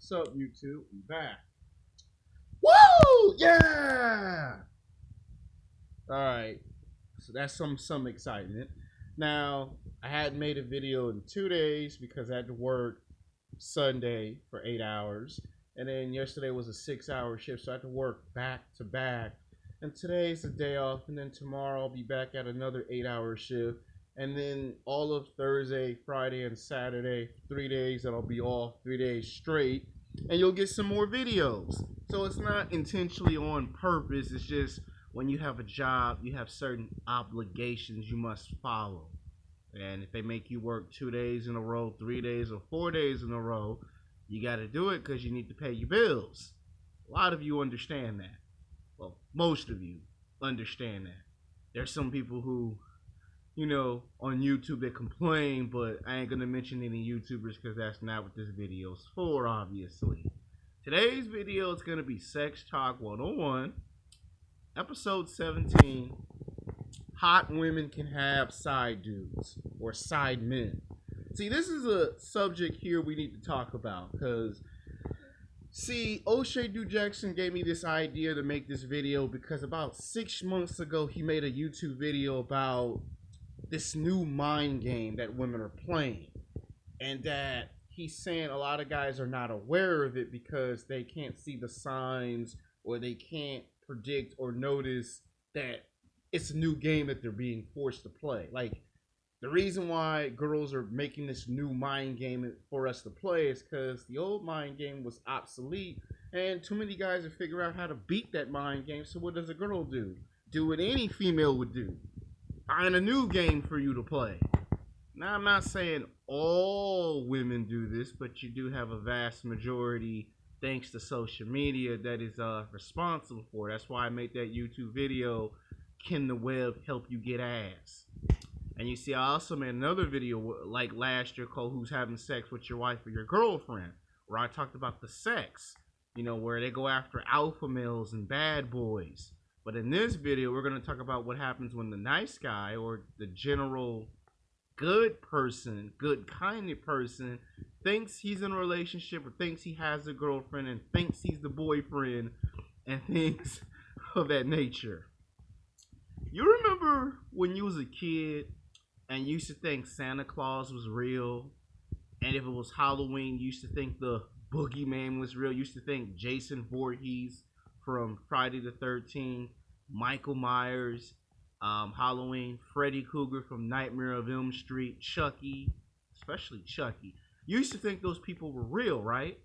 What's up, YouTube? I'm back. Woo! Yeah! Alright. So that's some excitement. Now, I hadn't made a video in 2 days because I had to work Sunday for 8 hours. And then yesterday was a 6 hour shift, so I had to work back to back. And today's the day off, and then tomorrow I'll be back at another 8 hour shift. And then all of Thursday, Friday, and Saturday, 3 days that I'll be off, 3 days straight. And you'll get some more videos. So it's not intentionally on purpose. It's just when you have a job, you have certain obligations you must follow. And if they make you work 2 days in a row, 3 days, or 4 days in a row, you got to do it because you need to pay your bills. A lot of you understand that. Well, most of you understand that. There's some people who, on YouTube that complain, but I ain't going to mention any YouTubers because that's not what this video is for, obviously. Today's video is going to be Sex Talk 101, episode 17. Hot women can have side dudes or side men. See, this is a subject here we need to talk about because, O'Shea Dude Jackson gave me this idea to make this video because about 6 months ago he made a YouTube video about this new mind game that women are playing, and that he's saying a lot of guys are not aware of it because they can't see the signs or they can't predict or notice that it's a new game that they're being forced to play. Like, the reason why girls are making this new mind game for us to play is because the old mind game was obsolete and too many guys have figured out how to beat that mind game. So what does a girl do? Do what any female would do. Find a new game for you to play. Now, I'm not saying all women do this, but you do have a vast majority, thanks to social media, that is responsible for it. That's why I made that YouTube video, Can the Web Help You Get Ass? And you see, I also made another video like last year called Who's Having Sex with Your Wife or Your Girlfriend, where I talked about the sex, where they go after alpha males and bad boys. But in this video, we're going to talk about what happens when the nice guy or the general good person, good-kinded person, thinks he's in a relationship or thinks he has a girlfriend and thinks he's the boyfriend and things of that nature. You remember when you was a kid and you used to think Santa Claus was real, and if it was Halloween, you used to think the boogeyman was real. You used to think Jason Voorhees from Friday the 13th, Michael Myers, Halloween, Freddy Krueger from Nightmare on Elm Street, Chucky, especially Chucky. You used to think those people were real, right?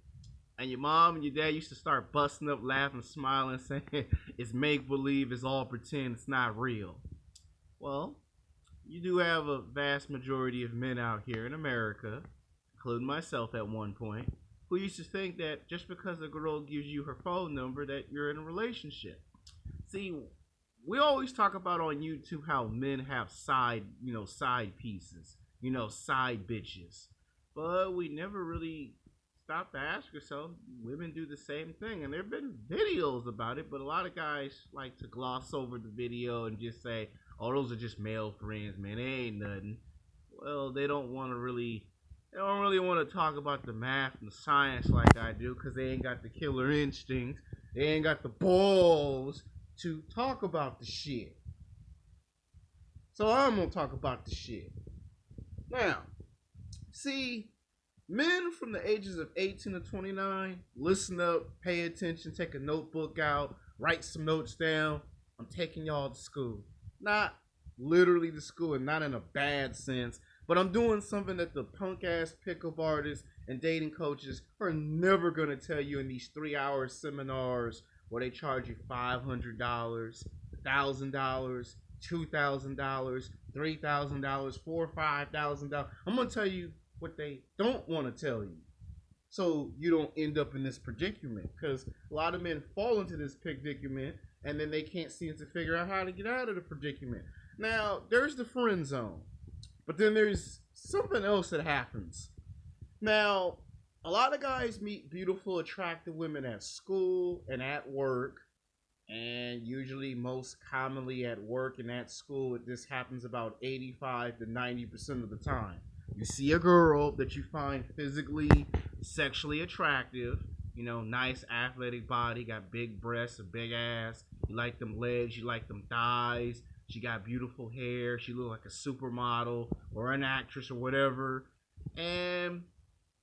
And your mom and your dad used to start busting up, laughing, smiling, saying it's make-believe, it's all pretend, it's not real. Well, you do have a vast majority of men out here in America, including myself at one point, who used to think that just because a girl gives you her phone number that you're in a relationship. See, we always talk about on YouTube how men have side pieces, side bitches. But we never really stop to ask ourselves, women do the same thing. And there have been videos about it, but a lot of guys like to gloss over the video and just say, oh, those are just male friends, man, they ain't nothing. Well, they don't really want to talk about the math and the science like I do because they ain't got the killer instinct. They ain't got the balls to talk about the shit. So I'm going to talk about the shit. Now, men from the ages of 18 to 29, listen up, pay attention, take a notebook out, write some notes down. I'm taking y'all to school. Not literally to school and not in a bad sense, but I'm doing something that the punk-ass pickup artists and dating coaches are never going to tell you in these 3-hour seminars where they charge you $500, $1,000, $2,000, $3,000, $4,000, $5,000. I'm going to tell you what they don't want to tell you so you don't end up in this predicament, because a lot of men fall into this predicament and then they can't seem to figure out how to get out of the predicament. Now, there's the friend zone, but then there's something else that happens. Now, a lot of guys meet beautiful, attractive women at school and at work, and usually most commonly at work and at school, this happens about 85 to 90% of the time. You see a girl that you find physically sexually attractive, you know, nice athletic body, got big breasts, a big ass. You like them legs, you like them thighs. She got beautiful hair. She look like a supermodel or an actress or whatever. And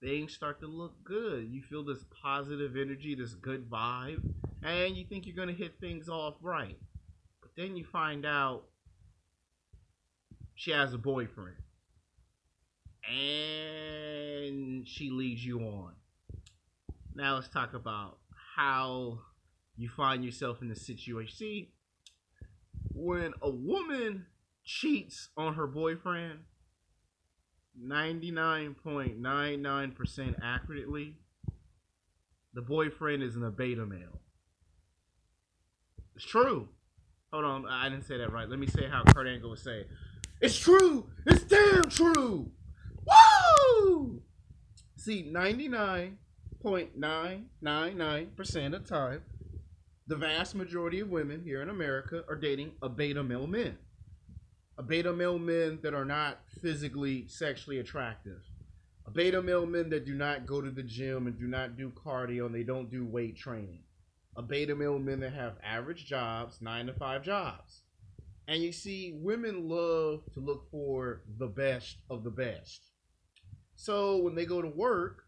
things start to look good. You feel this positive energy, this good vibe, and you think you're going to hit things off right. But then you find out she has a boyfriend and she leads you on. Now let's talk about how you find yourself in the situation. See, when a woman cheats on her boyfriend, 99.99% accurately, the boyfriend is a beta male. It's true. Hold on, I didn't say that right. Let me say how Kurt Angle would say it. It's true. It's damn true. Woo! See, 99.999% of the time, the vast majority of women here in America are dating a beta male men. A beta male men that are not physically, sexually attractive. A beta male men that do not go to the gym and do not do cardio and they don't do weight training. A beta male men that have average jobs, 9-to-5 jobs. And you see, women love to look for the best of the best. So when they go to work,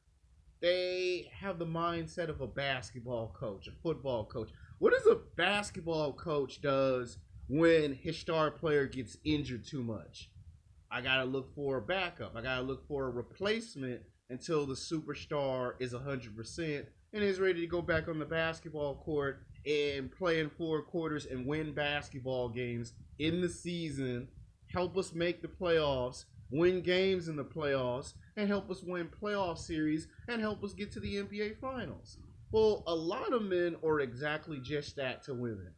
they have the mindset of a basketball coach, a football coach. What does a basketball coach does when his star player gets injured too much? I gotta look for a backup. I gotta look for a replacement until the superstar is 100% and is ready to go back on the basketball court and play in 4 quarters and win basketball games in the season, help us make the playoffs, win games in the playoffs, and help us win playoff series and help us get to the NBA Finals. Well, a lot of men are exactly just that to women.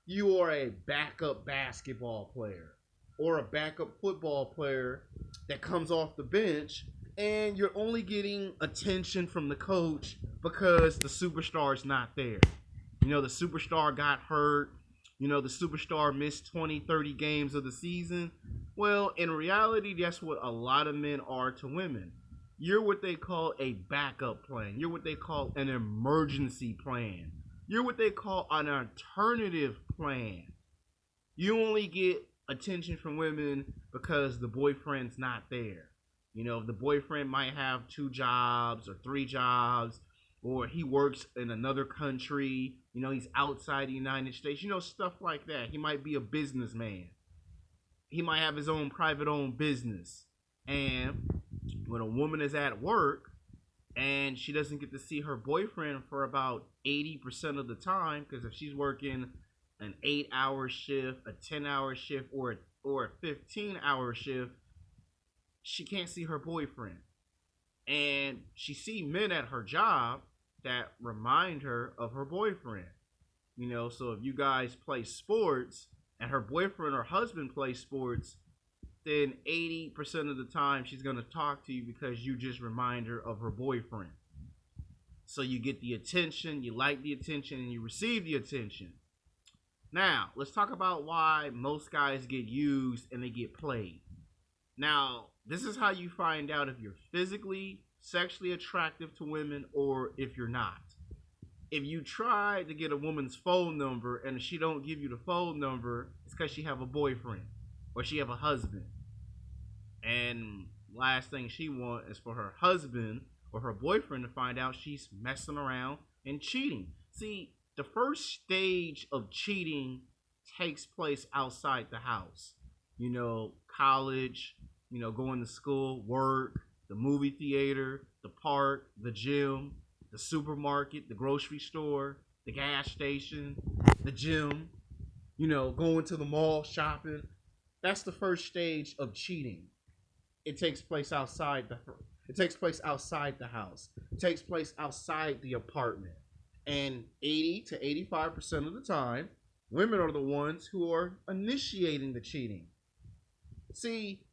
You are a backup basketball player or a backup football player that comes off the bench, and you're only getting attention from the coach because the superstar is not there. You know, the superstar got hurt. You know, the superstar missed 20, 30 games of the season. Well, in reality, that's what a lot of men are to women. You're what they call a backup plan. You're what they call an emergency plan. You're what they call an alternative plan. You only get attention from women because the boyfriend's not there. You know, if the boyfriend might have 2 jobs or 3 jobs, or he works in another country, you know, he's outside the United States, you know, stuff like that. He might be a businessman. He might have his own private owned business. And when a woman is at work and she doesn't get to see her boyfriend for about 80% of the time, because if she's working an 8-hour shift, a 10-hour shift, or a 15-hour shift, she can't see her boyfriend. And she see men at her job that remind her of her boyfriend. You know, so if you guys play sports and her boyfriend or husband plays sports, then 80% of the time she's going to talk to you because you just remind her of her boyfriend. So you get the attention, you like the attention, and you receive the attention. Now, let's talk about why most guys get used and they get played. Now, this is how you find out if you're physically, sexually attractive to women or if you're not. If you try to get a woman's phone number and she don't give you the phone number, it's because she have a boyfriend or she have a husband. And last thing she wants is for her husband or her boyfriend to find out she's messing around and cheating. See, the first stage of cheating takes place outside the house. You know, college, you know, going to school, work, the movie theater, the park, the gym, the supermarket, the grocery store, the gas station, the gym, you know, going to the mall, shopping. That's the first stage of cheating. It takes place outside the house. It takes place outside the apartment. And 80 to 85% of the time, women are the ones who are initiating the cheating. See,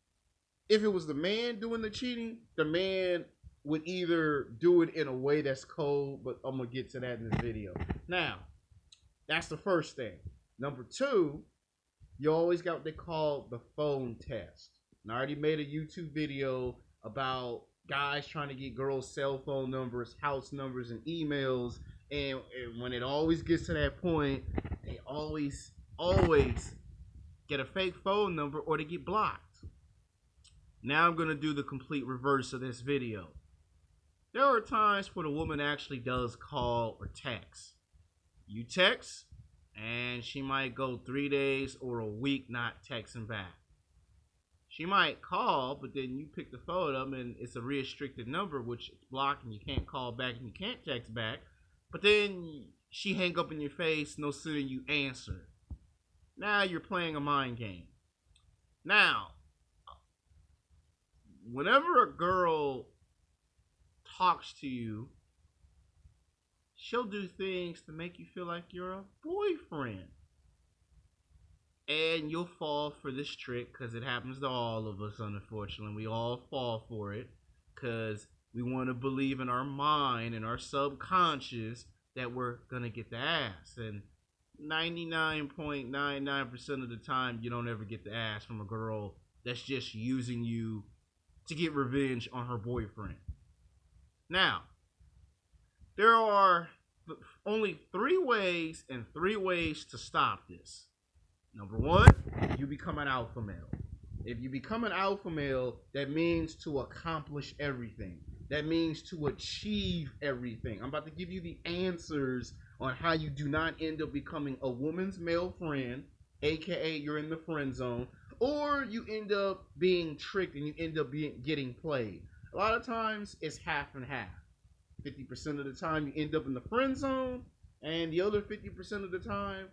if it was the man doing the cheating, the man would either do it in a way that's cold, but I'm going to get to that in this video. Now, that's the first thing. Number 2, you always got what they call the phone test. And I already made a YouTube video about guys trying to get girls' cell phone numbers, house numbers, and emails. And when it always gets to that point, they always get a fake phone number or they get blocked. Now I'm going to do the complete reverse of this video. There are times where the woman actually does call or text. You text, and she might go 3 days or a week not texting back. She might call, but then you pick the phone up and it's a restricted number, which is blocked and you can't call back and you can't text back. But then she hang up in your face no sooner you answer. Now you're playing a mind game. Now, whenever a girl talks to you, she'll do things to make you feel like you're a boyfriend. And you'll fall for this trick because it happens to all of us, unfortunately. We all fall for it because we want to believe in our mind and our subconscious that we're going to get the ass. And 99.99% of the time, you don't ever get the ass from a girl that's just using you to get revenge on her boyfriend. Now, there are only 3 ways to stop this. Number 1, you become an alpha male. If you become an alpha male, that means to accomplish everything. That means to achieve everything. I'm about to give you the answers on how you do not end up becoming a woman's male friend, aka you're in the friend zone, or you end up being tricked and you end up getting played. A lot of times it's half and half. 50% of the time you end up in the friend zone, and the other 50% of the time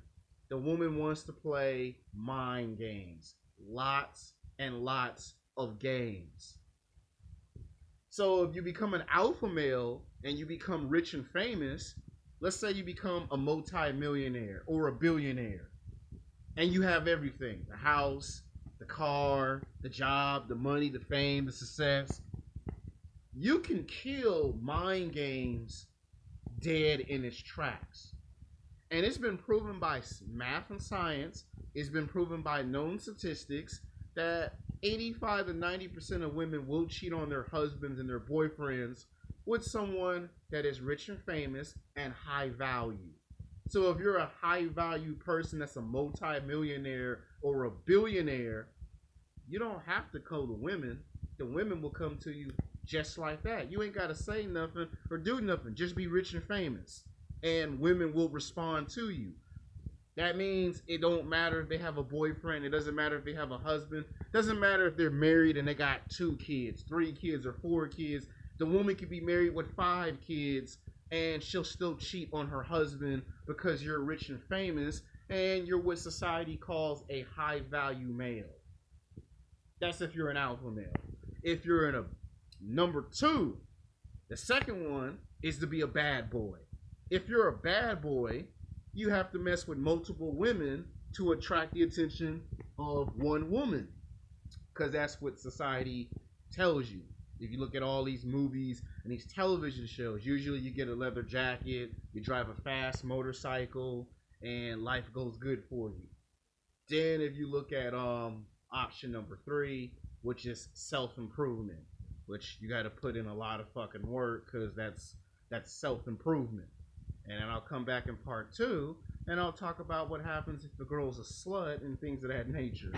the woman wants to play mind games. Lots and lots of games. So if you become an alpha male and you become rich and famous, let's say you become a multi-millionaire or a billionaire, and you have everything: the house, the car, the job, the money, the fame, the success. You can kill mind games dead in its tracks. And it's been proven by math and science, it's been proven by known statistics that 85 to 90% of women will cheat on their husbands and their boyfriends with someone that is rich and famous and high value. So if you're a high value person that's a multi-millionaire or a billionaire, you don't have to call the women. The women will come to you just like that. You ain't got to say nothing or do nothing. Just be rich and famous. And women will respond to you. That means it don't matter if they have a boyfriend. It doesn't matter if they have a husband. It doesn't matter if they're married and they got 2 kids, 3 kids, or 4 kids. The woman could be married with 5 kids and she'll still cheat on her husband because you're rich and famous and you're what society calls a high value male. That's if you're an alpha male. If you're in a number 2, the second one is to be a bad boy. If you're a bad boy, you have to mess with multiple women to attract the attention of one woman, because that's what society tells you. If you look at all these movies and these television shows, usually you get a leather jacket, you drive a fast motorcycle, and life goes good for you. Then if you look at option number 3, which is self-improvement, which you got to put in a lot of fucking work, because that's self-improvement. And then I'll come back in part 2 and I'll talk about what happens if the girl's a slut and things of that nature.